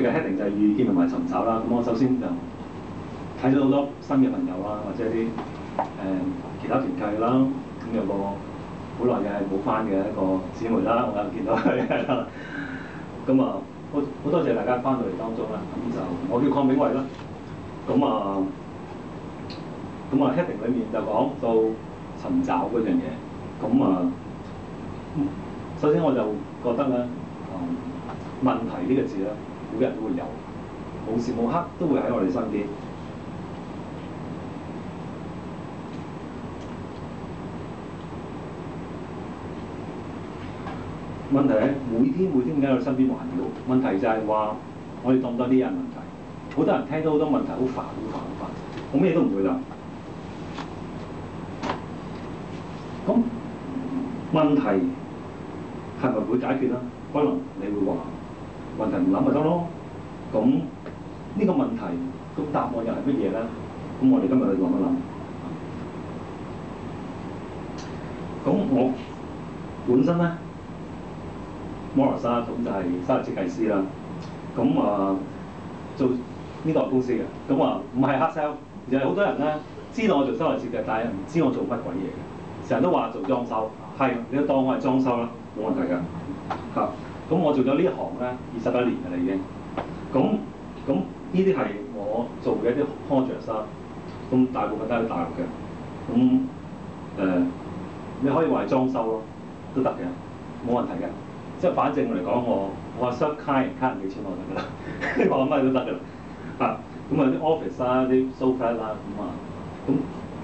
嘅 heading 就係遇見同埋尋找啦。咁我首先就睇咗好多新嘅朋友啦，或者啲其他團契啦。咁有個好耐嘅冇返嘅一個姊妹啦，我又見到佢係啦。咁啊，好多謝大家翻到嚟當中啦。咁就我叫鄺炳偉啦。咁啊 heading 裏面就講到尋找嗰樣嘢。咁啊，首先我就覺得咧，問題呢個字咧，每個人都會有，無時無刻都會喺我哋身邊。問題咧，每天喺我哋身邊環繞。問題就係話，我哋當多啲人問題。好多人聽到好多問題，好煩，我咩都唔會諗。咁問題係咪會解決啦？可能你會話問題唔諗咪得咯。咁呢個問題個答案又係乜嘢咧？咁我哋今日去諗一諗。咁我本身咧，摩羅莎咁就係室內設計師啦。咁做呢個公司嘅。咁唔係 hard sell，而係好多人咧知道我做室內設計，但係唔知我做乜鬼嘢嘅。成日都話做裝修，係你都當我係裝修啦，冇問題㗎。咁我做咗呢行咧21年㗎啦已經。咁呢啲係我做嘅一啲 project 啦。咁大部分都喺大陸嘅。你可以話係裝修咯，都得嘅，冇問題嘅。即係反正嚟講，我 serve client 人幾錢我得㗎啦，你話乜都得㗎啦。咁啲 office 啦，啲 sofa 啦，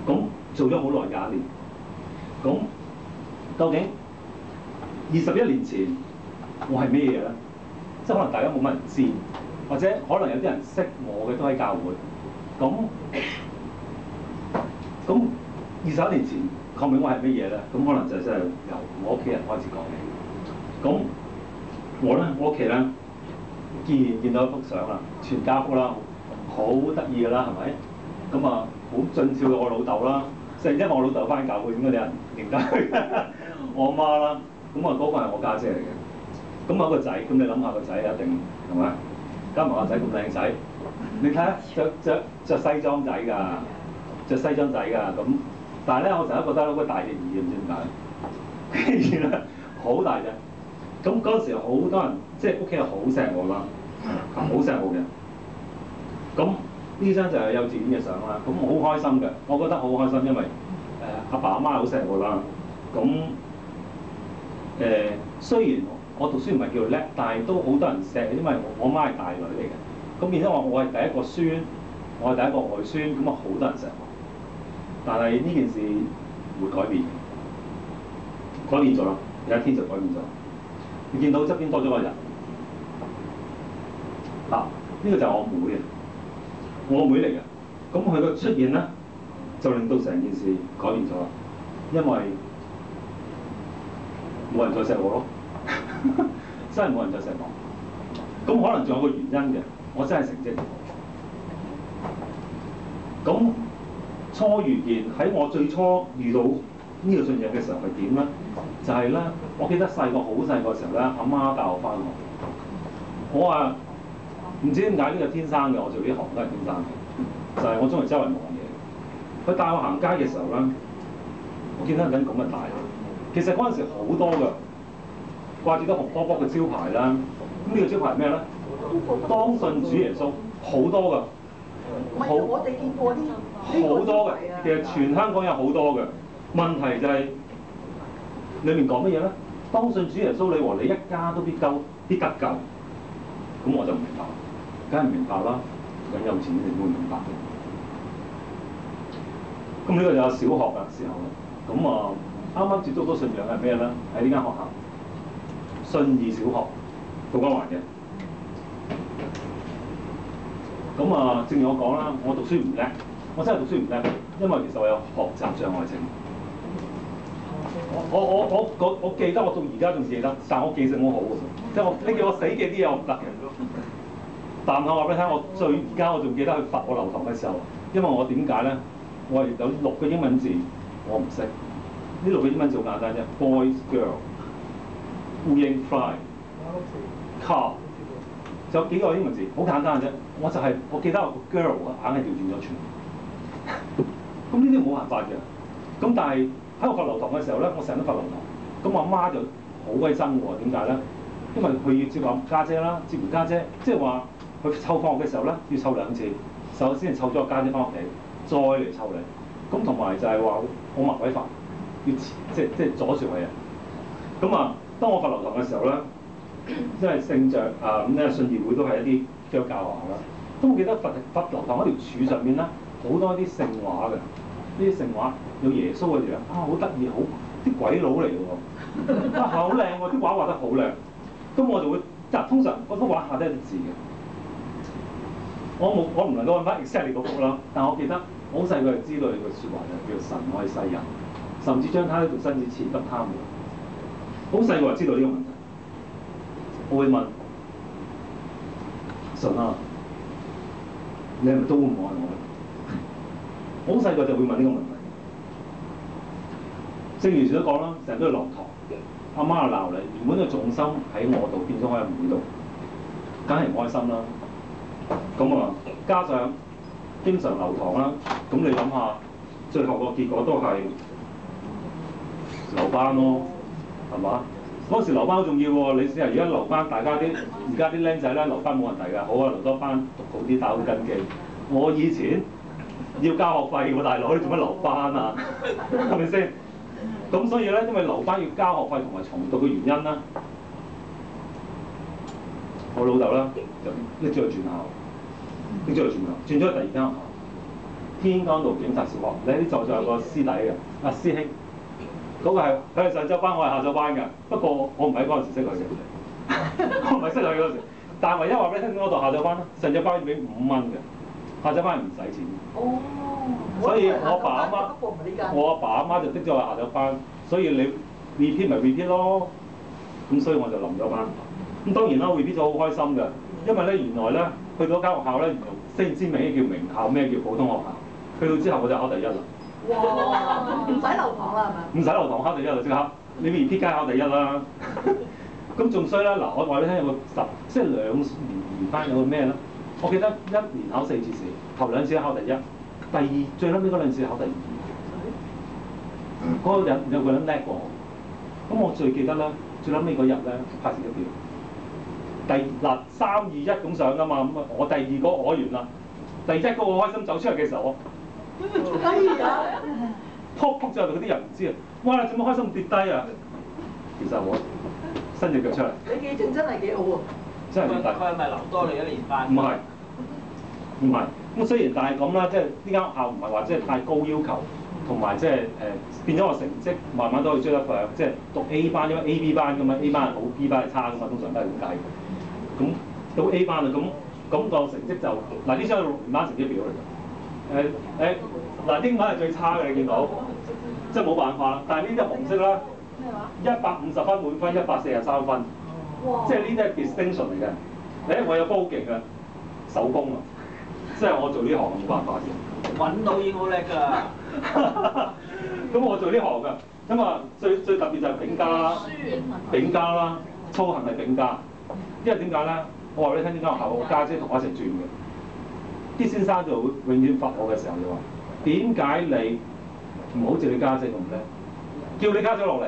咁做咗好耐21年。咁究竟21年前我係咩嘢咧？即係可能大家冇乜人知，或者可能有啲人識我嘅都喺教會。咁21年前鄺炳偉係乜嘢咧？咁可能就真係由我屋企人開始講起。咁我屋企咧見到一幅相啦，全家福啦，好得意㗎啦，係咪？咁好俊俏嘅我老豆啦。即係因為我老豆返教會，點解有人認得佢？我阿媽啦，嗰個係我家姐嚟嘅。咁有個仔，咁你諗下個仔一定係咪？加埋個仔咁靚仔，你睇下着西裝仔㗎，着西裝仔㗎。咁但係咧，我成日覺得嗰個大型兒唔知點解，跟住咧好大隻。咁嗰陣時好多人即係屋企人好錫我啦，好錫我嘅。咁呢張就係幼稚園嘅相啦，咁我好開心嘅，我覺得好開心，因為阿爸阿媽好錫我啦。咁雖然我讀書唔係叫叻，但係都好多人錫，因為我媽係大女嚟嘅。咁變咗我係第一個孫，我係第一個外孫，咁好多人錫我。但係呢件事會改變咗啦，有一天就改變咗。你見到側邊多咗個人，呢個就係我妹嘅。我妹嚟嘅，咁佢個出現咧，就令到成件事改變咗啦。因為冇人再錫我咯，真係冇人再錫我。咁可能仲有個原因嘅，我真係成績唔好。咁初遇見喺我最初遇到呢個信仰嘅時候係點咧？就係咧，我記得好細個時候咧，阿媽教我返學。我話唔知點解呢個天生嘅，我做呢行都係天生嘅，就係我中意周圍望嘢。佢帶我行街嘅時候咧，我見到緊咁嘅大樓。其實嗰陣時好多㗎，掛住得紅卜卜嘅招牌啦。咁呢個招牌係咩咧？當信主耶穌，好多㗎。我哋見過啲好多嘅，其實全香港有好多嘅。問題就係裡面講乜嘢咧？當信主耶穌，你和你一家都必得救。咁我就唔明白，梗係唔明白啦。咁有錢你會明白嘅。咁呢個就有小學嘅時候啦。咁啱啱接觸到信仰係咩咧？喺呢間學校，信義小學，土瓜灣嘅。咁正如我講啦，我讀書唔叻，我真係讀書唔叻，因為其實我有學習障礙症。我記得，我到而家仲記得，但我記性好好嘅，即係你叫我死記啲嘢我唔得嘅。但係我話俾你聽，而家我仲記得佢罰我留堂嘅時候，因為我點解咧？我係有6個英文字我唔識，呢6個英文字好簡單啫 ，boys girl、烏蠅 fly、car 就有幾個英文字，好簡單嘅啫。我記得有個 girl 硬係調轉咗串。咁呢啲冇辦法嘅。咁但係喺我發流堂嘅時候咧，我成日都發流堂。咁我阿媽就好鬼憎喎，點解咧？因為佢要接我家姐啦，接完家姐，即係話佢湊放學嘅時候咧，要湊2次，首先湊咗個家姐翻屋企，再嚟湊你。咁同埋就係話我麻鬼煩，要即係阻住佢啊。咁啊，當我發流堂嘅時候咧，因為聖著咁咧信義會都係一啲基督教學校啦。咁我記得發流堂嗰條柱上面咧，好多啲聖畫嘅，呢啲聖畫有耶穌嘅樣啊，好得意，好啲鬼佬嚟嘅喎，啊好靚喎，啲畫畫得好靚。咁我就會通常我都畫下低啲字嘅。我唔能夠揾翻 exactly 嗰幅啦，但我記得我好細個就知道有句説話就叫神愛世人，甚至將他呢條身子賜給他們。好細個就知道呢個問題，我會問神啊，你係咪都會唔愛我咧？我好細個就會問呢個問題。正如前都講啦，成日都要落堂，阿媽又鬧你，原本個重心喺我度，變咗喺阿妹度，梗係唔開心啦。咁啊，加上經常留堂啦，咁你諗下，最後個結果都係留班咯，係嘛？嗰時留班好重要喎，你試下而家留班，大家而家啲僆仔咧留班冇問題㗎，好啊，留多班讀好啲，打好根基。我以前要交學費喎，大佬，你做乜留班啊？係咪先？咁所以咧，因為留班要交學費同埋重讀嘅原因啦，我老豆啦就拎咗去轉校，拎咗去轉校，轉咗去第二間學校，天光道警察小學。你呢座仲有個師弟嘅，師兄，嗰個係佢係上晝班，我係下晝班嘅。不過我唔喺嗰陣時識佢嘅，我唔係識佢嗰陣時。但係唯一話俾你聽，嗰度下晝班啦，上晝班要俾5蚊嘅，下晝班係唔使錢。哦。所以我阿爸阿媽就逼咗我下晝班，所以你 repeat 咪 repeat 咯。咁所以我就臨咗班。咁當然啦 repeat 咗好開心嘅，因為咧原來咧去到間學校咧，原來先知咩叫名校，咩叫普通學校。去到之後我就考第1啦。哇！唔使留堂啦係咪？唔使留堂考第1啦，即刻你 repeat 梗係考第1啦。咁仲衰啦！嗱，我話你聽有個即係2年班有個咩咧？我記得1年考4次試，頭2次考第1。第二最撚尾嗰2次考第2，嗰個人有個人叻過我，咁我最記得咧，最撚尾嗰日咧派成績表，3、2、1咁上㗎嘛，咁啊我第2個我完啦，第1個我開心走出嚟嘅時候，撲咗入去嗰啲人唔知啊，哇！你做乜開心跌低啊？其實我伸隻腳出嚟。你記性真係幾好喎！真係跌低。佢係咪留多你1年班？唔係，唔係。咁雖然但係咁啦，即係呢間學校唔係話即係太高要求，同埋即係變咗個成績慢慢都可以追得上，即係讀 A 班，因為 A、B 班咁嘛 ，A 班係好 ，B 班係差噶嘛，通常都係咁計。咁到 A 班啊，咁個成績就嗱呢張係6年班成績表嚟嘅。嗱英文係最差嘅，你見到，即係冇辦法啦。但係呢啲紅色啦，150分滿分，143分，即係呢啲係 distinction 嚟嘅。我有科好勁嘅手工啊！即係我做呢行冇辦法嘅，揾到已經好叻㗎啦。咁我做呢行㗎，咁啊最特別就係丙加啦，丙加啦，操行係丙加。因為點解咧？我話俾你聽，呢間學校我家姐同我一齊轉嘅，啲先生就會永遠罰我嘅時候就話：點解你唔好似你家姐咁叻？叫你家姐落嚟，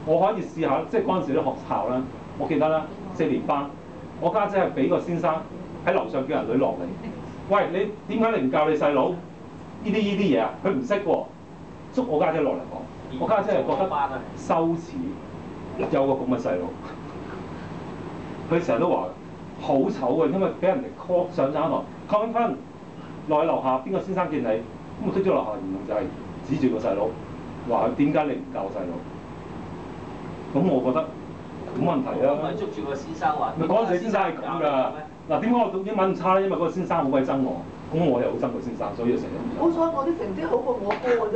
我可以試下。即係嗰陣時啲學校咧，我記得啦，4年班，我家姐係俾個先生喺樓上叫人女落嚟。喂，你點解你唔教你細佬呢啲嘢啊？佢唔識喎，捉我家姐落嚟講，我家姐係覺得羞恥，有個咁嘅細佬，佢成日都話好醜嘅，因為俾人哋 call 上餐堂 call 翻落去樓下，邊個先生見你，咁我推咗樓下，原來就係指住個細佬，話點解你唔教細佬？咁我覺得冇問題啊。咪捉住個先生話。咪嗰陣時先生係咁㗎。嗱，點解我讀英文咁差咧？因為嗰個先生好鬼憎我，咁我又好憎個先生，所以成日唔好彩我啲成績好過我哥啫。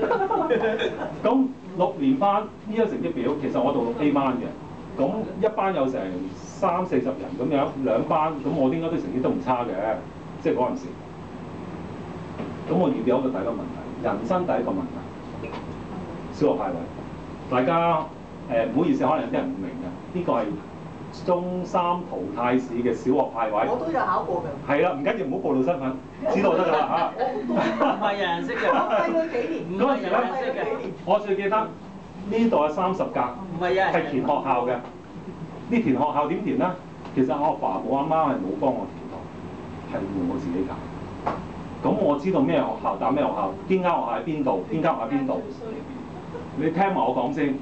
咁6年班呢個成績表，其實我讀A 班嘅，咁一班有成30-40人咁樣，2班，咁我應該都成績都唔差嘅，即係嗰陣時。咁我遇到一個第一個問題，人生第一個問題，小學派位，大家唔好意思，可能有啲人唔明嘅，呢個係中三淘汰試嘅小學派位。我都有考過㗎。係啦，唔緊要，唔好暴露身份，知道就得㗎啦唔係人人識嘅。我細佢幾年。唔係人人識嘅。我最記得呢度有30格，唔係啊。係填學校嘅。呢填學校點填咧？其實我阿爸我阿媽係冇幫我填嘅，係換我自己揀。咁我知道咩學校打咩學校，邊間學校喺邊度，邊間學校喺邊度。你聽埋我講先。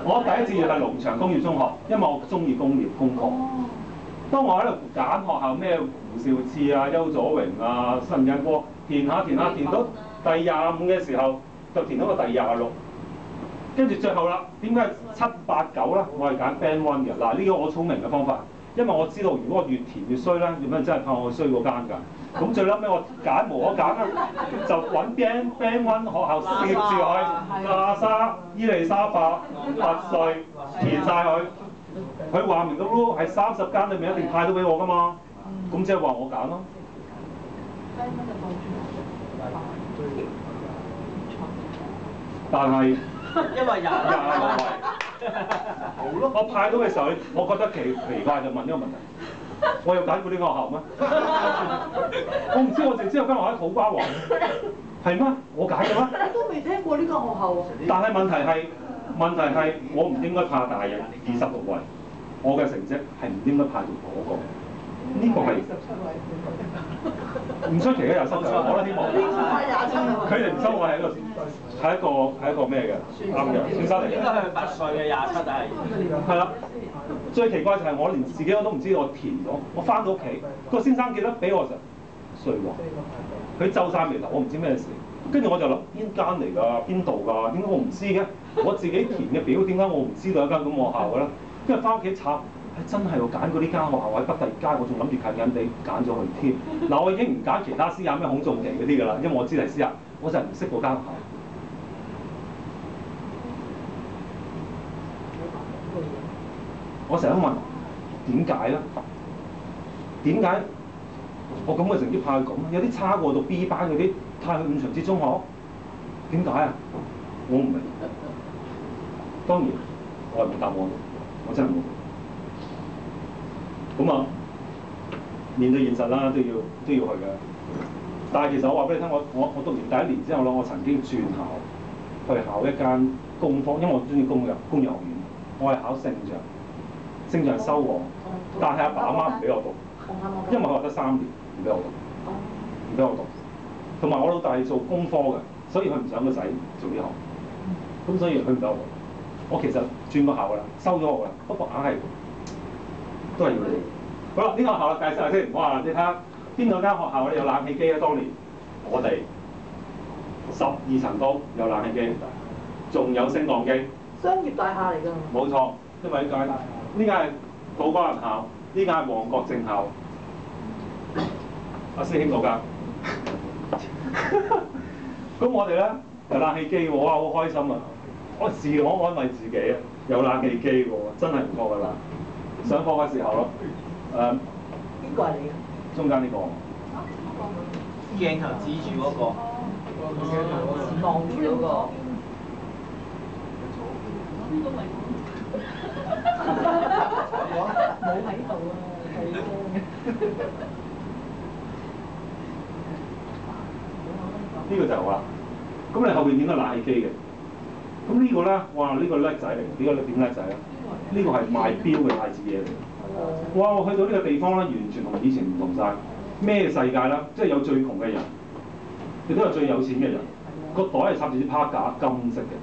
我第一志願係農場工業中學，因為我中意工業工科。當我喺度揀學校咩胡兆熾啊、邱佐榮啊、新印科，填下填到第25嘅時候，就填到個第26。跟住最後啦，點解7、8、9咧？我係揀 Band 1嘅。嗱，呢個我聰明嘅方法，因為我知道如果我越填越衰咧，點樣真係怕我衰嗰間㗎。咁最撚尾我揀無可揀啦，就揾 Band 1學校攝住佢，喇沙、伊利沙伯、拔萃填晒佢。佢話明個 rule 係30間裏面一定派到俾我㗎嘛，咁即係話我揀咯。但係因為廿六位，好咯。我派到嘅時候，我覺得奇怪就問呢個問題。我有揀過呢個學校咩？我唔知，我淨知有間學校喺土瓜灣，係咩？我揀嘅咩？我都未聽過呢間學校喎。但係問題係我唔應該派大人26位，我嘅成績係唔應該派到嗰個。呢個係唔出奇嘅，有收嘅，我都希望。佢哋唔收我係一個咩嘅？啱嘅，先生嚟嘅。應該係拔萃嘅27係。係啦，最奇怪就係我連自己我都唔知我填咗，我翻到屋企，個先生記得俾我就衰喎，佢皺晒眉頭，我唔知咩事，跟住我就諗邊間嚟㗎？邊度㗎？點解我唔知嘅？我自己填嘅表點解我唔知道一間咁學校嘅咧？跟住翻屋企查。真係我揀過呢間學校喺北帝街，我仲諗住近近地揀咗佢添。嗱，我已經唔揀其他私校咩孔仲奇嗰啲㗎啦，因為我知係私校，我就係唔識嗰間學校。我成日都問點解咧？點解我咁嘅成績派去咁？有啲差過到 B 班嗰啲派去五常節中學，點解啊？我唔明。當然，我係冇答案，我真係冇。咁啊，面對現實啦，都要去嘅。但係其實我話俾你聽，我讀完第1年之後咧，我曾經轉校去考一間工科，因為我中意工業學院，我係考聖象修和，但係阿爸阿媽唔俾我讀，因為佢話得3年，唔俾我讀，同埋我老豆係做工科嘅，所以佢唔想個仔做呢行，咁所以佢唔俾我讀。我其實轉過校㗎啦，收咗我㗎啦，不過硬係。都係要你。好啦，呢個學校介紹下先，唔好話你睇下邊度間學校咧有冷氣機啊？當年我哋12層高有冷氣機，仲有升降機。商業大廈嚟㗎。冇錯，因為呢間係土瓜灣校，呢間係旺角正校。阿師兄嗰間。咁我哋咧有冷氣機喎，哇！好開心啊！我自我安慰自己啊，有冷氣機喎，真係唔錯㗎啦。上課嘅時候咯，邊個係你嘅？中間呢個鏡頭指住嗰個，望住嗰個。冇喺度啊，呢個就係話，咁你後邊點解冷氣機嘅？咁呢個咧，哇！呢個叻仔嚟，呢個點叻仔啊？呢個係賣錶嘅太子爺嚟。哇！我去到呢個地方咧，完全同以前唔同晒。咩世界啦？即係有最窮嘅人，亦都有最有錢嘅人。個袋係插住啲趴架，金色嘅。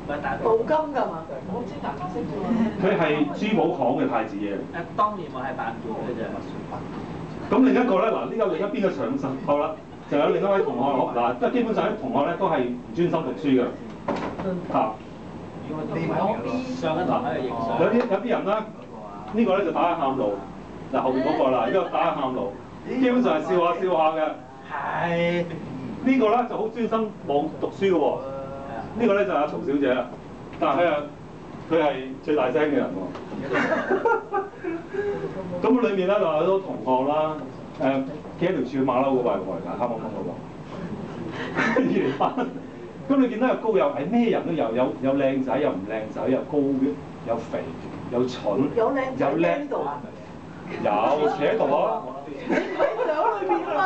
鍍金㗎嘛？我知大家識咗。佢係珠寶行嘅太子爺。當年我係扮表嘅啫。咁另一個咧，嗱，呢個另一邊嘅上身，好啦，就有另一位同學嗱，即係基本上啲同學咧都係唔專心讀書嘅。嚇！上一堂喺度影相。有啲人咧，呢個咧就打下喊路，嗱後邊嗰個啦，呢個打下喊路，基本上係笑下嘅。係。呢個咧就好專心望讀書嘅喎。呢個咧就係阿曹小姐啦，但係佢係最大聲嘅人喎。咁裏面咧就有好多同學啦，企喺條柱馬騮嗰位嚟㗎，黑掹掹嗰個。2年班。咁你見到有高有矮，咩人都有靚仔又唔靚仔，又高嘅，有肥，有蠢，有靚仔有叻喺度啊！有企喺度啊！你唔喺相裏邊嘛？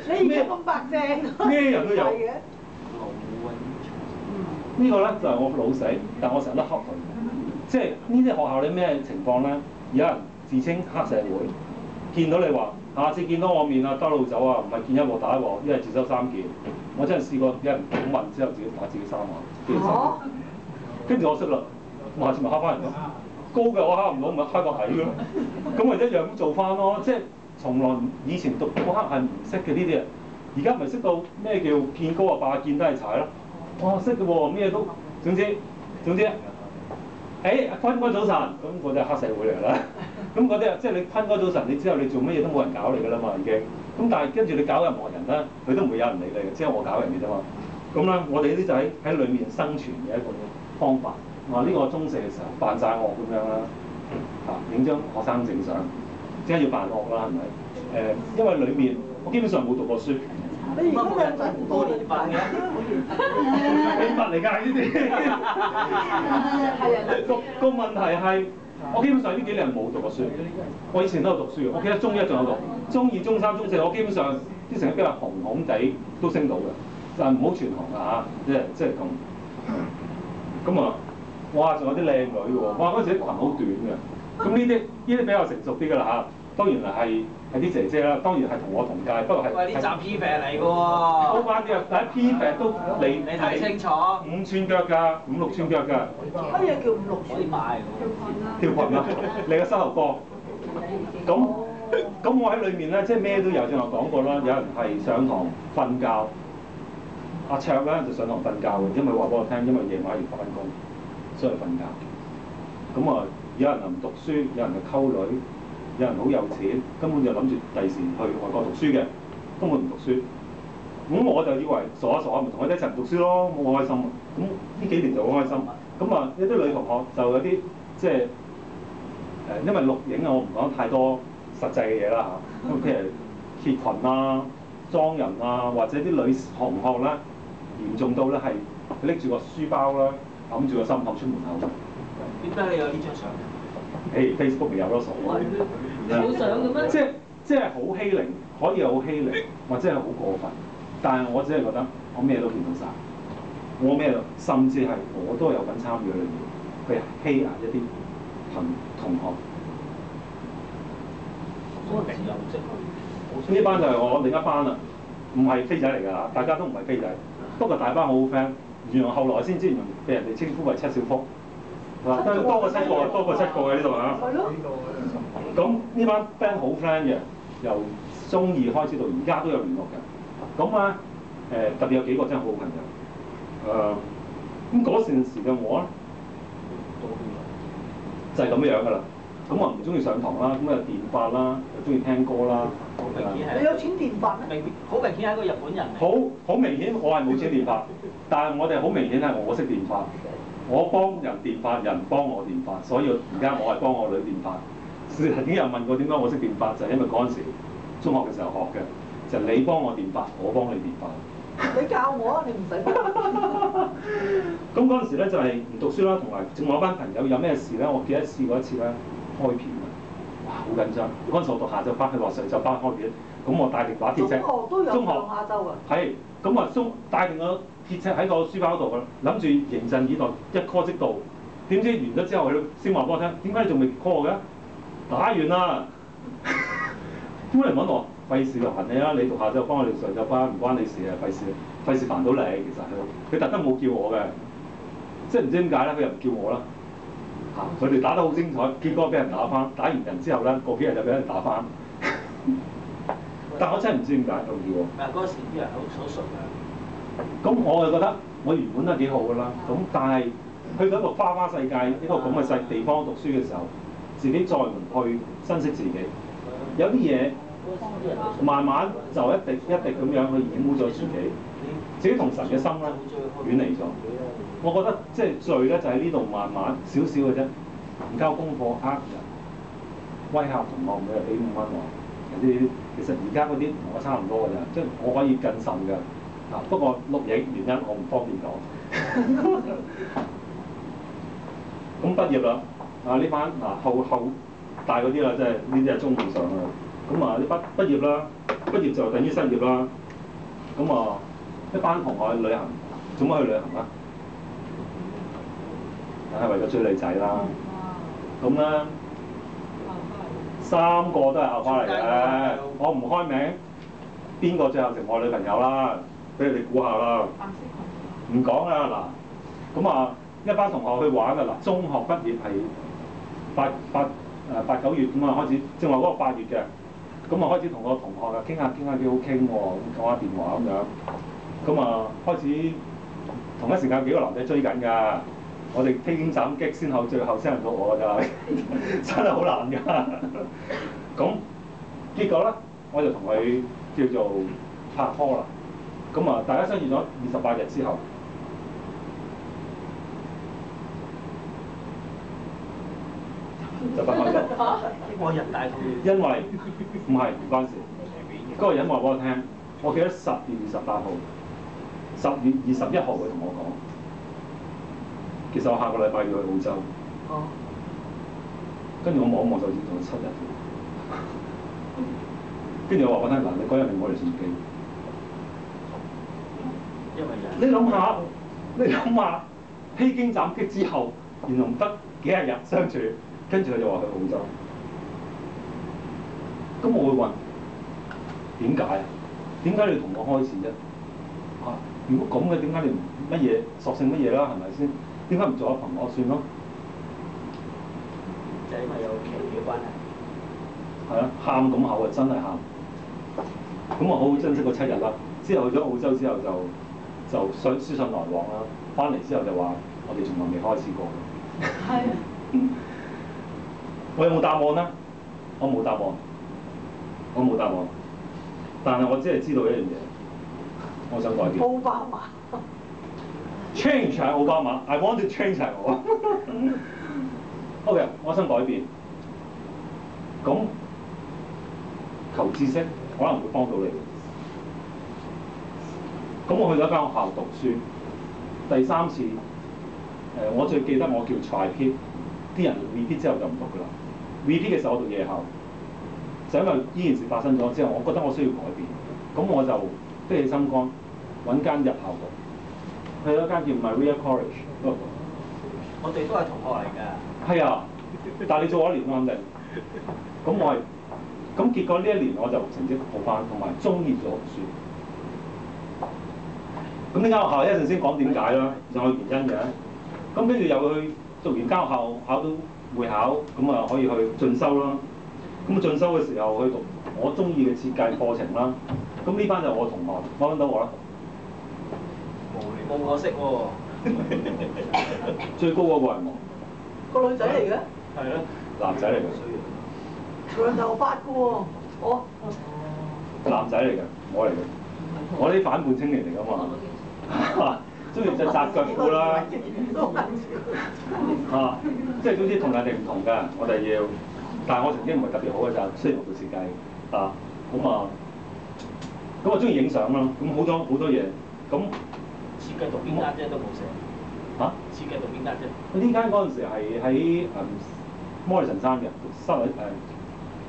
你而家咁白淨，咩人都有係嘅。呢個咧就係我老死，但我成日都恰佢。即係呢啲學校你咩情況咧？有人自稱黑社會，見到你話下次見到我面啊，兜路走啊，唔係見一鑊打一鑊，一係自首3件。我真係試過有人訪問之後自己打自己3下，跟住我識啦，我下次咪蝦翻人咯。高嘅我蝦唔到，咪蝦個矮嘅咯。咁咪一樣咁做翻咯。即係從來以前讀嗰刻係唔識嘅呢啲啊，而家咪識到咩叫見高啊霸，見低係踩咯。我識嘅喎，咩都總之，坤哥早晨，咁嗰啲係黑社會嚟啦。咁嗰啲啊，即係你坤哥早晨，你之後你做乜嘢都冇人搞你㗎啦嘛，已經。咁但係跟住你搞任何人咧，佢都唔會有人理你嘅，只係我搞人嘅啫嘛。咁咧，我哋呢啲就喺裏面生存嘅一個方法。我話呢個中四嘅時候扮晒惡咁樣啦，影張學生證相，點解要扮惡啦？係咪？因為裏面我基本上冇讀過書。你而家靚仔唔多年份嘅，秘密嚟㗎呢啲。係啊，個問題係，我基本上呢幾年冇讀過書。我以前都有讀書嘅，我記得中一仲有讀，中2、中3、中4，我基本上啲成績比較紅紅地都升到嘅，但係唔好全行啊嚇，即係咁。咁啊，哇！仲有啲靚女喎，哇！嗰陣時啲裙好短嘅，咁呢啲比較成熟啲㗎啦嚇。當然係啲姐姐啦，當然係同我同屆，不過係。喂，呢集 P 肥嚟㗎喎。高班啲啊，但係 P 肥都你睇清楚。5寸腳㗎，5、6寸腳㗎。乜嘢叫5、6寸？可以買條裙啊，你個膝頭哥。咁我喺裏面咧，即係咩都有，正話講過啦。有人係上堂瞓覺，阿卓咧就上堂瞓覺嘅，因為話俾我聽，因為夜晚要翻工，所以瞓覺。咁啊，有人唔讀書，有人係溝女。有人好有錢，根本就諗住第時去外國讀書嘅，根本唔讀書。咁我就以為傻一傻，咪同佢哋一齊唔讀書咯，好開心啊！咁呢幾年就好開心。咁啊，有啲女同學就有啲即係因為錄影啊，我唔講太多實際嘅嘢啦嚇。咁譬如揭裙啊、裝人啊，或者啲女同學咧嚴重到咧係拎住個書包啦，揞住個心口出門口。點解你有呢張相？Facebook 咪有咯，傻嘅。冇相嘅咩？即係好欺凌，可以好欺凌，或者係好過分。但係我只係覺得我咩都見到晒，我咩甚至係我都有份參與裏面，去欺壓一啲同學。呢班就係我另一班啦，唔係飛仔嚟㗎，大家都唔係飛仔，不過大班好好 friend。原來後來先知，原來被人哋稱呼為七小福。多過7個，多過7個嘅呢度啊！係咯。咁呢班 friend 好 friend 嘅，由中2開始到而家都有聯絡嘅。咁啊特別有幾個真係好朋友。咁嗰陣時嘅我咧，就係咁樣㗎啦。咁我唔中意上堂啦，咁啊電發啦，又中意聽歌啦。你有錢電發咩？好明顯係一個日本人。好明顯，我係冇錢電發，但係我哋好明顯係我識電發。我幫人電發，人幫我電發，所以而家我係幫我女電發。曾經有問過點解我識電發，就係因為嗰陣時中學嘅時候學嘅，就係你幫我電發，我幫你電發。你教我啊，你唔使教。咁嗰陣時咧就係唔讀書啦，同埋仲有班朋友有咩事咧，我記得試過一次咧開片啊，哇好緊張！嗰陣時我讀下晝班，佢話上晝班開片，咁我帶定把鐵尺。中學下晝啊。係，咁啊帶定個鐵尺喺個書包度㗎，諗住迎陣以待，一 call 即到。點知完咗之後，佢先話俾我聽，點解你仲未 call 嘅？打完啦。咁嚟揾我，費事就煩你啦，你讀下晝幫我哋上晝班，唔關你事啊，費事煩到你。其實佢特登冇叫我嘅，即係唔知點解咧，佢又唔叫我啦。佢哋打得好精彩，結果俾人打翻，打完人之後咧，過幾日就俾人打翻。但我真係唔知點解佢唔叫我。但係嗰時啲人好純嘅。咁我就覺得我原本都幾好㗎啦，咁但係去到一個花花世界，一個咁嘅細地方讀書嘅時候，自己再唔去珍惜自己，有啲嘢慢慢就一滴一滴咁樣去染污咗自己同神嘅心咧遠離咗。我覺得即係罪咧就喺呢度慢慢少少嘅啫，唔交功課呃人，威嚇同學每日俾5蚊我，人哋其實而家嗰啲同我差唔多㗎咋，即係我可以更甚㗎。不過錄影原因我唔方便講。咁畢業啦，呢班後大嗰啲啦，即係呢啲係中五上啦。咁呢班畢業啦，畢業就等於失業啦。咁一班同學去旅行，做乜去旅行啊？係為咗追女仔啦。咁咧3個都係校花嚟嘅，我唔開名，邊個最後成我女朋友啦？俾你哋估下啦。唔講啦嗱，咁一班同學去玩㗎嗱，中學畢業係8、9月咁開始，正話嗰個8月嘅，咁開始同個同學傾下幾好傾喎，講下電話咁樣，咁開始同一時間有幾個男仔追緊㗎，我哋披荊斬棘先後最後先輪到我㗎，真係好難㗎。咁結果咧，我就同佢叫做拍拖啦。咁大家相處咗28日之後。就分開咗。我人大同因為唔關事。嗰個人話俾我聽，我記得10月28號、10月21號佢同我講，其實我下個禮拜要去澳洲。哦。跟住我望一望就已經仲有7日。跟住我話俾我聽嗱，你嗰日你唔好嚟算機。因為人。你諗下，披荊斬棘之後，原來唔得幾廿日相處。跟住佢就話去澳洲，咁我會問點解啊？點解你同我開始啫？如果咁嘅，點解你唔乜嘢索性乜嘢啦？係咪先？點解唔做下朋友算咯？就係因為有奇嘅關係。係啊，喊咁口啊，真係喊。咁我好好珍惜嗰7日啦。之後去咗澳洲之後就書信來往啦。翻嚟之後就話我哋從來未開始過。係啊。我有冇答案呢？我冇答案，但係我只係知道一樣嘢，我想改變。奧巴馬 Change 係奧巴馬 ，I want to change 係我。OK， 我想改變。咁求知識可能會幫到你。咁我去咗間學校讀書，第3次，我最記得我叫 try-peat， 啲人 repeat 之後就唔讀㗎啦。repeat 嘅時候我讀夜校，就因為呢件事發生咗之後，我覺得我需要改變，咁我就飛起心肝揾間日校讀，去咗間叫 Maria College 嗰度。我哋都係同學嚟㗎。係啊，但係你做咗1年咯，肯定。咁結果呢1年我就成績好翻，同埋中意咗讀書。咁呢間學校一陣先講點解啦，仲有原因嘅。咁跟住又去讀完間學校，考到會考，咁可以去進修啦。咁進修嘅時候去讀我中意嘅設計課程啦。咁呢班就係我同學，揾到我啦。冇我識喎。最高嗰個係我。個女仔嚟嘅？係咯。男仔嚟嘅。長頭髮嘅喎，我。男仔嚟嘅，我嚟嘅。我啲反叛青年嚟㗎嘛。中意著窄腳褲啦。即係總之同人哋唔同㗎，我哋要。但係我成績唔係特別好嘅咋，雖然我做設計。咁我中意影相啦，咁好多嘢。咁設計讀邊間啫都冇寫。設計讀邊間啫？呢間嗰陣時係喺摩利臣山嘅，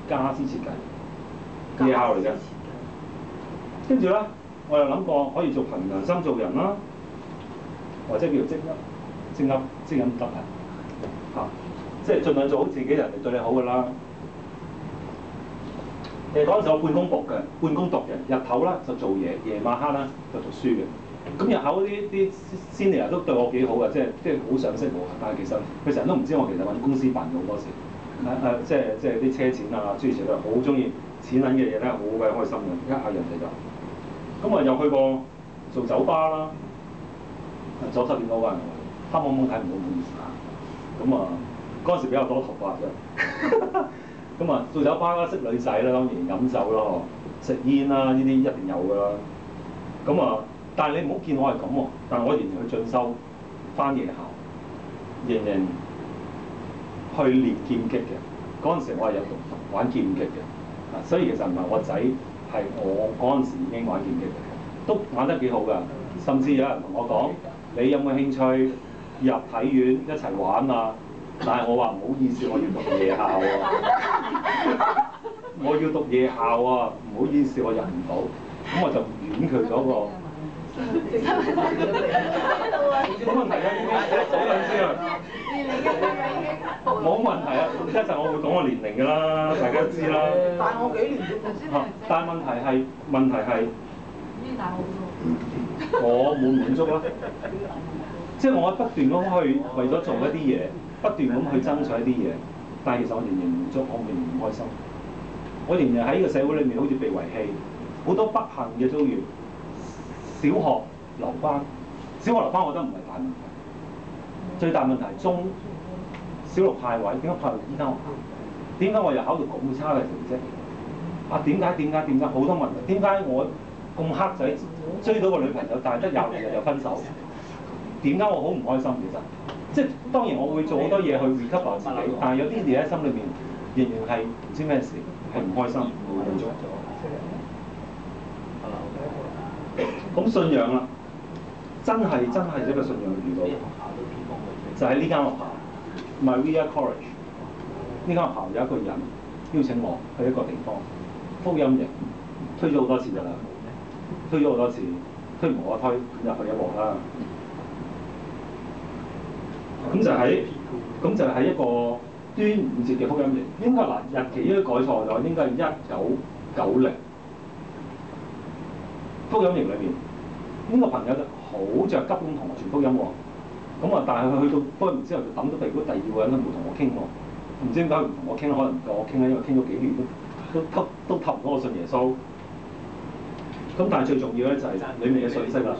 家私設計夜校嚟嘅。跟住咧，我又諗過可以做憑良心做人啦，或者叫做積陰德啊，即係盡量做好自己，人哋對你好㗎啦。嗰陣時我半工讀嘅，日頭咧就做嘢，夜晚黑咧就讀書嘅。咁日頭啲 senior 都對我幾好嘅，即係好賞識我。但係其實佢成日都唔知我其實揾公司辦咗好多時。即係啲車錢啊，諸如此類，好中意錢銀嘅嘢咧，好鬼開心嘅，一下人哋就。咁又去過做酒吧啦，左手邊嗰個人黑蒙蒙睇唔到，唔好意思啊。嗰陣時比較多頭髮嘅。做酒吧啦，識女仔啦，當然飲酒咯，食煙啦，呢啲一定有㗎啦。但係你唔好見我係咁喎，但係我仍然去進修翻夜校，仍然去練劍擊嘅。嗰陣時我係有玩劍擊嘅，所以其實唔係我仔，係我嗰陣時已經玩劍擊嘅，都玩得幾好㗎。甚至有人同我講：你有冇興趣入體院一齊玩啊？但係我話唔好意思，我要讀夜校喎，我要讀夜校啊，唔好意思，我入唔到，咁我就婉拒咗個。冇問題啊，呢啲講緊先啊。冇問題啊，一陣我會講我年齡㗎啦，大家都知啦。大我幾年啫。但係問題係，我冇滿足啦，即係我不斷咁去為咗做一啲嘢，不斷咁去爭取一啲嘢，但係其實我仍然唔滿足，我仍然唔開心，我仍然喺呢個社會裏面好似被遺棄，好多不幸嘅遭遇。小學留班，小學留班我覺得唔係大問題，最大問題係小六派位，點解派到依間學校？點解我又考到咁差嘅成績？啊點解好多問題？點解我咁黑仔追到個女朋友，但係得20日就分手？點解我好唔開心？其實即係當然我會做好多嘢去 recover 自己，但係有啲嘢喺心裏面仍然係唔知咩事，係唔開心，唔滿足。咁信仰啦，真係一個信仰遇到，就喺呢間學校 Maria College 呢間學校有一個人邀請我去一個地方福音營，推咗好多次㗎啦，推咗好多次，推唔可推入去一鑊啦。咁就喺一個端午節嘅福音營，應該嗱日期應該改錯咗，應該係1990。福音營裏面，呢個朋友就好着急咁同我傳福音喎。咁啊，但係佢去到福音營之後就抌咗第二個人都冇同我傾喎。唔知點解唔同我傾，可能唔夠我傾啦，因為傾咗幾年都氹唔到我信耶穌。咁但係最重要咧就係裡面嘅信息啦。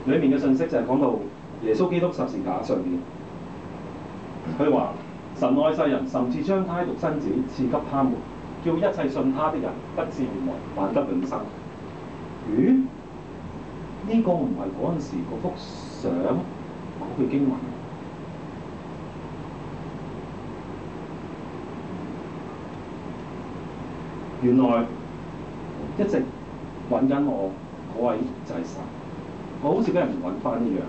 裡面嘅信息就係講到耶穌基督十字架上面，佢話神愛世人，甚至將他獨生子賜給他們，叫一切信他的人不至滅亡，還得永生。咦？呢個唔係嗰陣時嗰幅相嗰句經文。原來一直揾緊我嗰位就係神，我好似俾人揾翻一樣。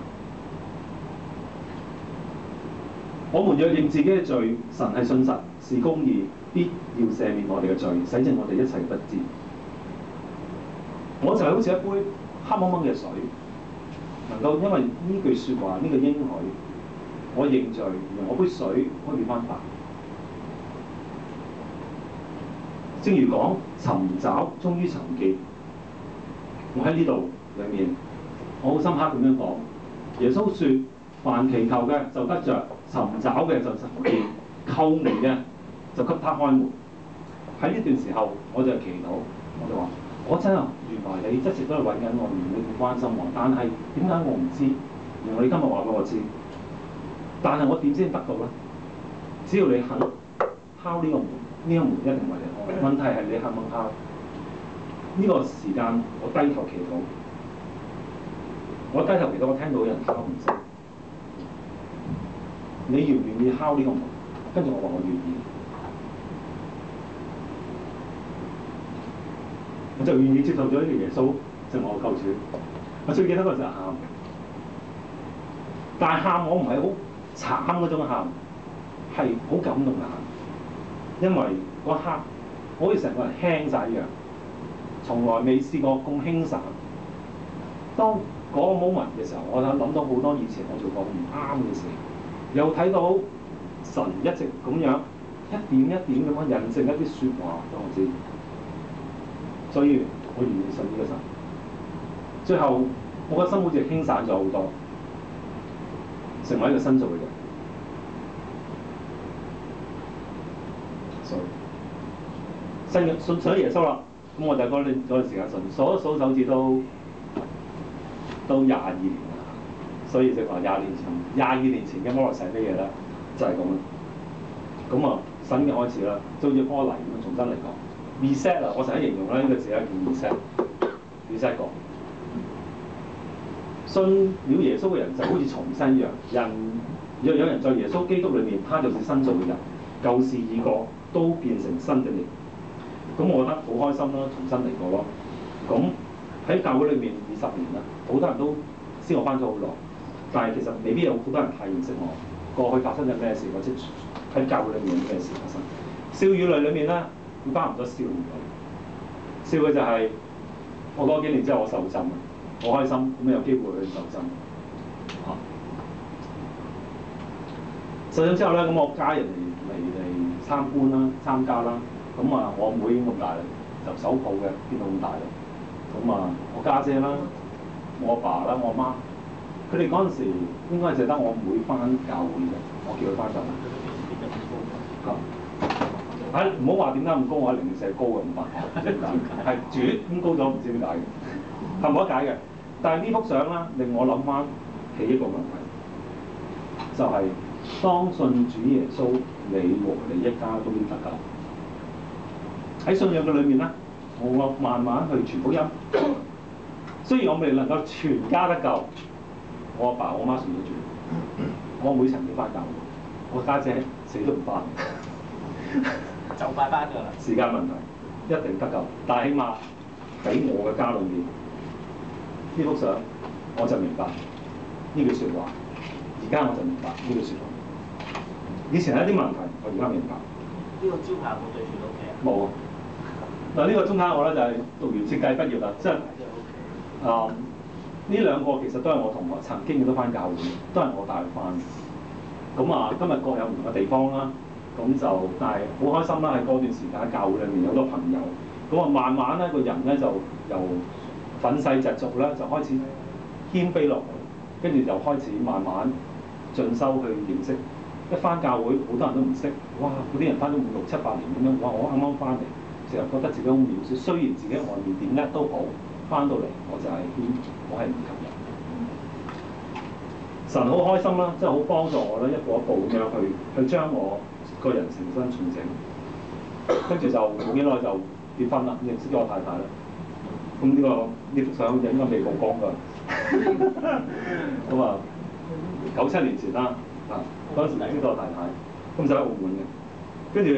我們若認自己嘅罪，神係信實，是公義，必要赦免我哋嘅罪，洗淨我哋一切不義。我就係好似一杯黑濛濛嘅水，能夠因為呢句説話，呢個應許，我認罪，而我杯水可以變翻白。正如講尋找終於尋見，我喺呢度裏面，我好深刻咁樣講。耶穌説：凡祈求嘅就得着，尋找嘅就尋見，叩門嘅就給他開門。喺呢段時候，我就祈禱，我就話：我真係原來你一直都係揾緊我，你會關心我，但係點解我唔知？原來你今日話俾我知，但係我點先得到咧？只要你肯敲呢個門，呢個門一定為你開。問題係你肯唔肯敲？呢個時間我低頭祈禱，我聽到有人敲門聲。你願唔願意敲呢個門？跟住我話我願意，我就願意接受咗呢個耶穌成為我救主。我最記得嗰陣就喊，但係喊我唔係好慘嗰種喊，係好感動嘅喊，因為嗰刻我好似成個人輕晒一樣，從來未試過咁輕散。當嗰個 moment 嘅時候，我就諗到好多以前我做過唔啱嘅事。又睇到神一直咁樣一點一點咁樣印證一啲説話俾我知，所以我願意信呢個神。最後我個心好似輕散咗好多，成為一個新造嘅人。信咗耶穌啦，咁我就嗰段時間信，數手指都22年啦。所以就話22年前嘅摩羅係咩嘢咧？就係咁啦。咁啊，新嘅開始啦，就好似波泥咁樣重新嚟講 reset 啦。我成日形容咧呢個字係叫 reset 過。信了耶穌嘅人就好似重生一樣。若有人在耶穌基督裏面，他就是新造嘅人，舊事已過，都變成新嘅了。咁我覺得好開心啦，重新嚟過咯。咁喺教會裏面20年啦，好多人都知我返咗好耐。但係其實未必有好多人太認識我，過去發生咗咩事，或者喺教會裏面有咩事發生。笑與淚裏面咧，會包含咗笑與淚。笑嘅就係、我多幾年之後我受浸，我開心，咁有機會去受浸。受浸之後咧，咁我家人嚟參觀啦、參加啦。咁啊，我妹已經咁大啦，就手抱嘅，變到咁大啦。咁啊，我家姐啦、我阿爸啦、我阿媽，佢哋嗰陣時應該係淨得我妹翻教會嘅，我叫佢翻教會。唔好話點解咁高，我零舍高嘅咁大，係住咁高咗，唔知點解嘅，係冇得解嘅。但係呢幅相啦，令我諗翻起一個問題，就係、當信主耶穌，你和你一家都得救。喺信仰嘅裏面咧，我慢慢去傳福音。雖然我未能夠全家得救，我阿爸我媽信咗主，我妹曾經翻教會，我家姐死都唔翻。就快翻㗎啦！時間問題，一定得救。但係起碼喺我嘅家裏面，呢幅相我就明白呢句説話。而家我就明白呢句説話。以前係一啲問題，我而家明白。呢個招牌有冇對住到屋企啊？冇啊！嗱，呢個中間我咧就係讀完設計畢業啦，即係呢兩個其實都係我同學，曾經亦都翻教會，都係我帶佢翻。咁啊，今日各有唔同嘅地方啦。咁就，但係好開心啦！喺嗰段時間喺教會裏面有好多朋友，咁啊慢慢咧個人咧就由憤世嫉俗咧就開始謙卑落嚟，跟住就開始慢慢進修去認識。一翻教會好多人都唔識，哇！嗰啲人翻咗5、6、7、8年咁樣，哇！我啱啱翻嚟，成日覺得自己好渺小。雖然自己外面點叻都好，翻到嚟我就係我係唔及人。神好開心啦，即係好幫助我咧，一步一步咁樣去將我個人成身重整，跟住就冇幾耐就結婚啦，認識咗我太太啦。咁呢幅相應該未曝光㗎。咁啊，97年前啦，嗰陣時認識咗我太太，咁就喺澳門嘅，跟住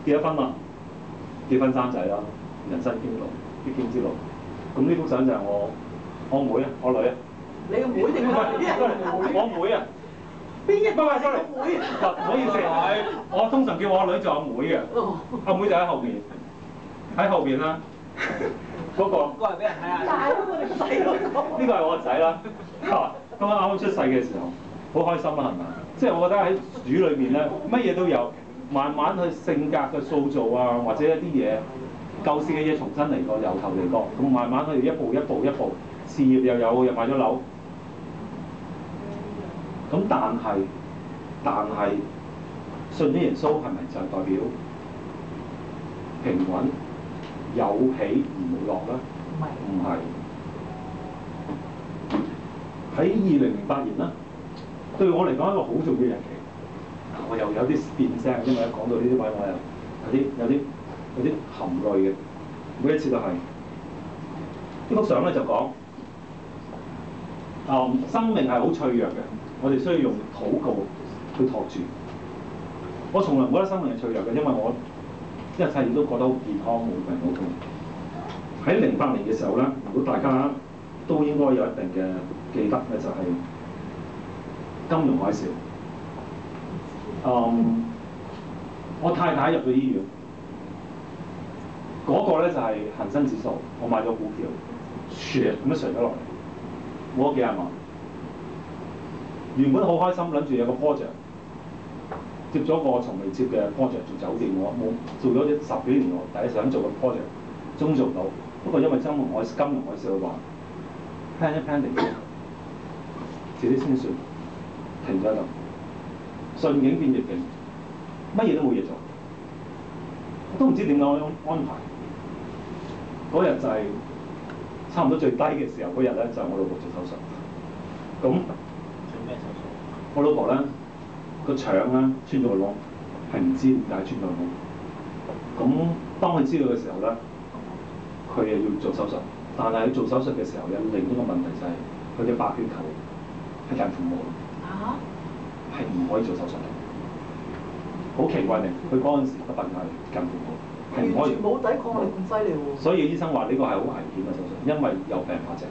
結咗婚啦，結婚生仔啦，人生經路必經之路。咁呢幅相就係我妹啊，我女啊。你個妹定係我妹啊？邊一個係？sorry，你個妹啊？唔好意思，我通常叫我女做阿妹嘅，阿妹就喺後邊，喺後邊啦。嗰個過嚟俾人睇下。大咗我哋個仔嗰個。呢個係我個仔啦。咁啱啱出世嘅時候，好開心啦，係咪？即係我覺得喺主裏面咧，乜嘢都有，慢慢去性格嘅塑造啊，或者一啲嘢舊時嘅嘢重新嚟過，由頭嚟過，咁慢慢去一步一步，事業又有，又買咗樓。咁但係信咗耶穌係咪就係代表平穩有起而冇落咧？唔係。喺2008年啦，對我嚟講一個好重要嘅日期。我又有啲變聲，因為一講到呢啲位我又有啲含淚嘅，每一次都係。呢幅相咧就講，生命係好脆弱嘅。我哋需要用禱告去托住。我從來唔覺得生命係脆弱嘅，因為我一切都覺得好健康，冇病冇痛。喺08年嘅時候咧，如果大家都應該有一定嘅記得咧，就係金融海嘯。我太太入咗醫院，嗰個咧就係恒生指數，我買咗股票，咁樣上咗落嚟，冇咗幾廿萬。原本好開心，諗住有個 project，接咗個從未接嘅 project 做酒店，我冇做咗10幾年，我第一想做個 project，終做到。不過因為金融海嘯嘅話 plan 一 plan 嚟，遲啲先算，停咗喺度。順境變逆境，乜嘢都冇嘢做，我都唔知點解安排。嗰日就係差唔多最低嘅時候，嗰日咧就係我老婆做手術。咁做咩手術？我老婆咧個腸咧穿咗個窿，係唔知點解穿咗個窿。咁當佢知道嘅時候咧，佢又要做手術，但係喺做手術嘅時候有另一個問題就係佢嘅白血球係近乎冇。啊？係唔可以做手術嘅，好奇怪嘅。佢嗰陣時個白血球近乎冇，係唔可以。冇抵抗力咁犀利喎。所以醫生話呢個係好危險嘅手術，因為有病發症。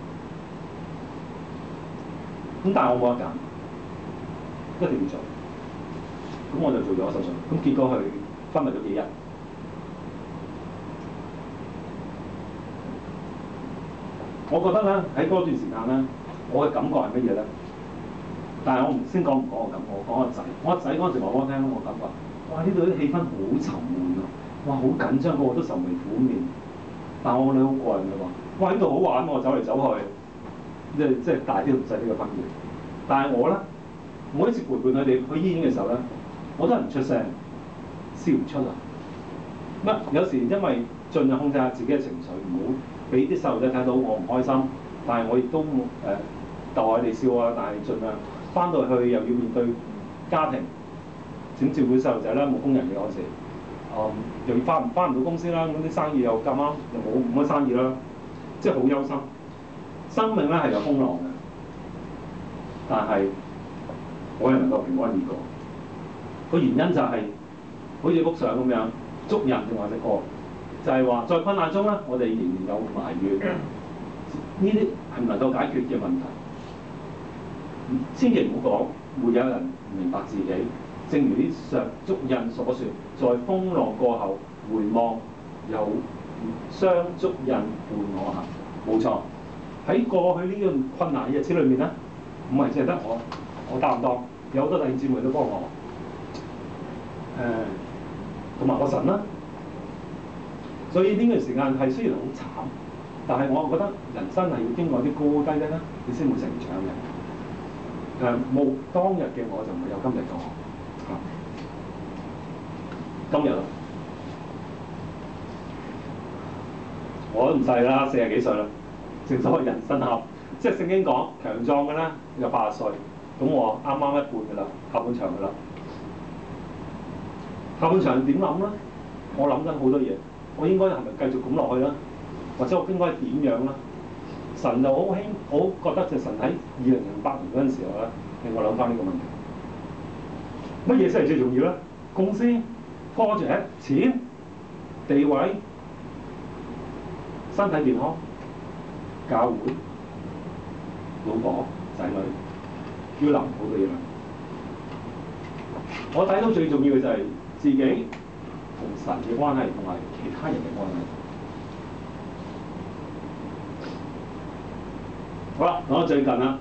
咁但係我冇得揀，一定要做。咁我就做咗手術，咁結果佢昏迷咗幾日。我覺得咧喺嗰段時間咧，我嘅感覺係乜嘢咧？但係我唔先講唔講我感覺，我講個仔。我個仔嗰陣時話我聽，我感覺哇呢度啲氣氛好沉悶啊！哇好緊張，個個都愁眉苦面。但我個女好過癮嘅話，哇呢度好玩喎，走嚟走去，即係大啲同細啲嘅分別。但係我咧，每一次陪伴佢哋去醫院嘅時候咧，我都係唔出聲，笑唔出啊！乜有時因為盡量控制下自己嘅情緒，唔好俾啲細路仔睇到我唔開心，但係我亦都逗佢哋笑啊！但係盡量翻到去又要面對家庭，點照顧細路仔啦，冇工人嘅嗰時，又要翻唔到公司啦，咁啲生意又咁啱又冇乜生意啦，即係好憂心。生命咧係有風浪嘅，但係我係能夠平安而過。個原因就係、好似幅相咁樣，足印定或者歌，就係話在困難中咧，我哋仍然有埋怨，呢啲係唔能夠解決嘅問題。千祈唔好講，沒有人唔明白自己。正如啲足印所說，在風浪過後回望，有雙足印伴我行。冇錯，喺過去呢個困難嘅日子裏面咧，唔係淨係得我擔當，有好多弟兄姊妹都幫我。同埋個神啦，所以呢段時間係雖然好慘，但係我覺得人生係要經過啲高低咧，你先會成長嘅。冇當日嘅我就唔會有今日嘅我。今日我都唔細啦，40幾歲啦，正所謂人生合，即係聖經講強壯嘅咧有80歲，咁我啱啱一半㗎啦，下半場㗎啦。下半場點諗咧？我諗緊好多嘢，我應該係咪繼續咁落去啦？或者我應該點樣啦？神就好覺得就神喺2008年嗰陣時候咧，令我諗翻呢個問題。乜嘢先係最重要咧？公司、project、錢、地位、身體健康、教會、老婆、仔女，要諗好多嘢。我睇到最重要嘅就係自己同神嘅關係，同埋其他人嘅關係。好啦，講到最近啦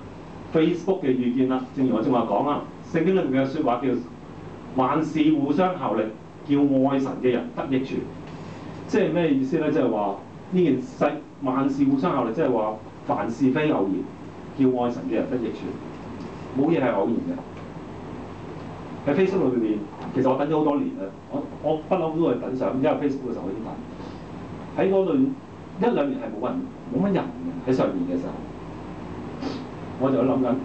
，Facebook 嘅預見啦，正如我正話講啦，聖經裏面嘅説話叫萬事互相效力，叫愛神嘅人得益處。即係咩意思咧？即係話呢件事萬事互相效力，即係話凡事非偶然，叫愛神嘅人得益處。冇嘢係偶然嘅。喺 Facebook 裏面，其實我等咗好多年啦。我不嬲都係等上，因為 Facebook 嘅時候我已經等。喺嗰度1-2年係冇乜人嘅喺上面嘅時候，我就喺諗緊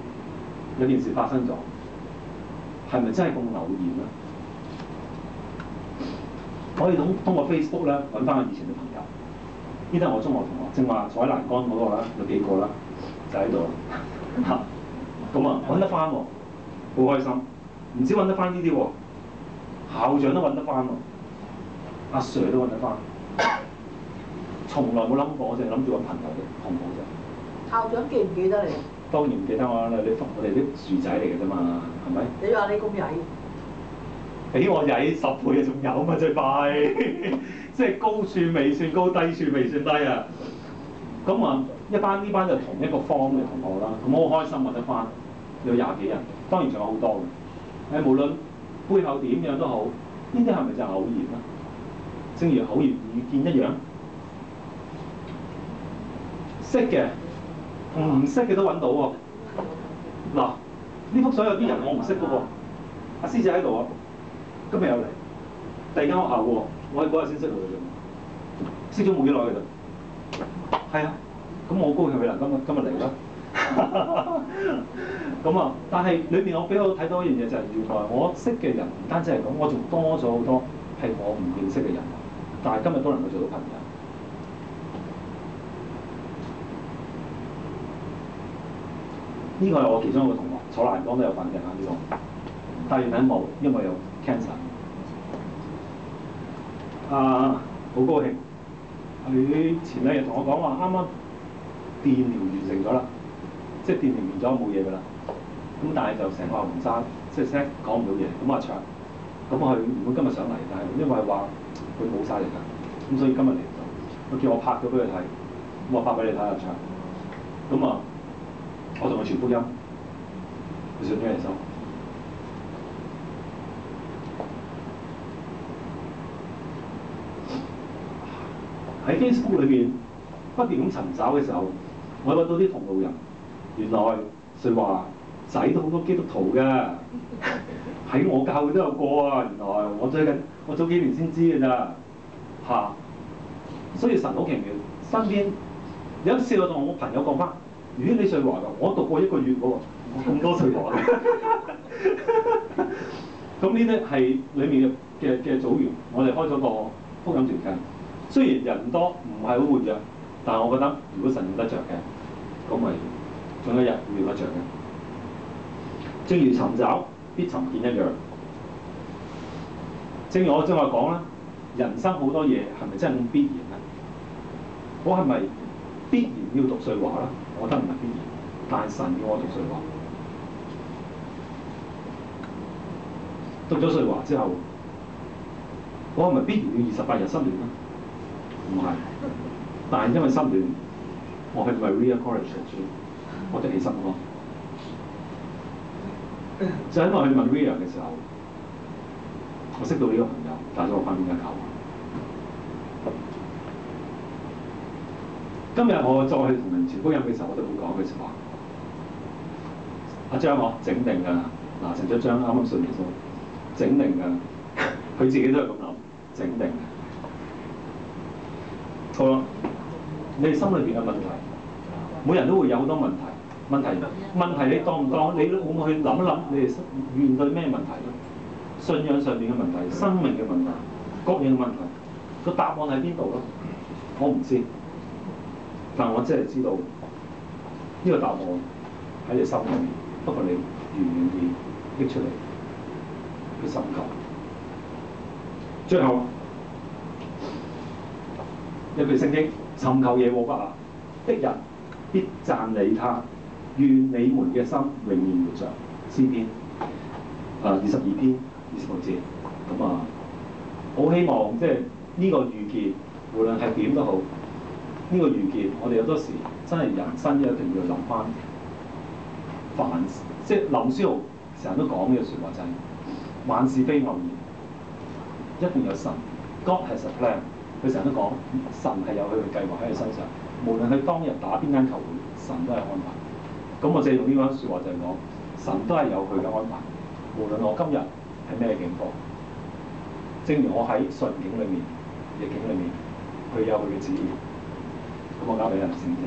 有件事發生咗，係咪真係咁偶然咧？可以通過 Facebook 咧揾翻我以前嘅朋友，呢啲係我中學同學，正話坐喺欄杆嗰個啦，有幾個啦，就喺度啦。咁啊揾得翻喎，好開心。唔止揾得翻呢啲喎，校長都揾得翻喎，阿 Sir 都揾得翻，從來冇諗過，我淨係諗住揾朋友嘅同學啫。校長記唔記得你？當然唔記得我啦，我哋啲樹仔嚟嘅啫嘛，係咪？你話你咁曳？比我曳10倍啊，仲有嘛最快，即係高處未算高，低處未算低啊。咁啊，呢班就同一個方嘅同學啦，咁我好開心揾得翻，有20幾人，當然仲有好多嘅。無論背後點樣都好，呢啲係咪就係偶然啦？正如偶然遇見一樣，識嘅同唔識嘅都揾到喎。嗱，呢幅相有啲人我唔識嘅喎，阿師姐喺度啊，今日有嚟，第二間學校嘅喎，我喺嗰日先識佢嘅啫，識咗冇幾耐嘅啫。係啊，咁我好高興佢啦，今日嚟啦。咁啊，但係裏邊我俾我睇到一樣嘢就係，原來我識嘅人唔單止係咁，我仲多咗好多係我唔認識嘅人，但係今日都能夠做到朋友。呢個係我其中一個同學，坐欄杆都有份嘅呢個，但係原來冇，因為有 cancer。好高興，佢前2日同我講話，啱啱電療完成咗啦。即係電療完咗冇嘢㗎啦，咁但係就成個牛龍山即係聲講唔到嘢，咁阿卓，咁佢原本今日上嚟，但係因為話佢冇晒力㗎，咁所以今日嚟唔到，佢叫我拍咗俾佢睇，咁我拍俾你睇阿卓，咁啊，我同佢傳福音，佢信咗耶穌。喺 Facebook 裏邊不斷咁尋找嘅時候，我揾到啲同路人，原來瑞華仔都好多基督徒㗎，喺我教會都有個啊！原來我早幾年先知㗎咋嚇，所以神好奇妙。身邊有一次我同我朋友講翻，如果你瑞華㗎，我讀過1個月喎，我咁多瑞華嘅。咁呢啲係裡面嘅組員，我哋開咗個福音團契。雖然人多唔係好活躍，但係我覺得如果神用得着嘅，咁咪總有一日會用得着嘅。正如尋找必尋見一樣，正如我正話講啦，人生好多嘢係咪真係咁必然咧？我係咪必然要讀瑞華啦？我覺得唔係必然，但係神要我讀瑞華。讀咗瑞華之後，我係咪必然要28日失戀咧？唔係，但係因為失戀，我去 Maria College 讀書，我就起身咯。就因為去 Maria 嘅時候，我識到呢個朋友，帶咗我翻邊間教會。今日我再去同人傳福音嘅時候，我都會講句説話。阿張我整定㗎，嗱陳卓章啱啱信耶穌，整定㗎，佢自己都係咁諗，整定嘅。好啦，你哋心裏邊嘅問題，每人都會有好多問題。問題你當唔當？你會唔會去諗一諗？你哋面對咩問題咧？信仰上面嘅問題、生命嘅問題、各樣嘅問題，個答案喺邊度咧？我唔知，但我真係知道呢個答案喺你心裏面。不過你願唔願意拎出嚟去尋求？最後。一句聖經：尋求耶和華的人必讚美他，願你們嘅心永遠活着。詩篇22篇26節。咁啊，好希望即係呢個預見，無論係點都好，呢個預見我哋有多時真係人生一定要諗翻。凡即係林書豪成日都講呢個説話就係：萬事非偶然，一定有神。God has a plan。佢成日都講，神係有佢嘅計劃喺佢身上，無論佢當日打邊間球會，神都係安排。咁我借用呢番説話就係講，神都係有佢嘅安排，無論我今日係咩境況，正如我喺順境裏面、逆境裏面，佢有佢嘅旨意。咁我交俾人先啫。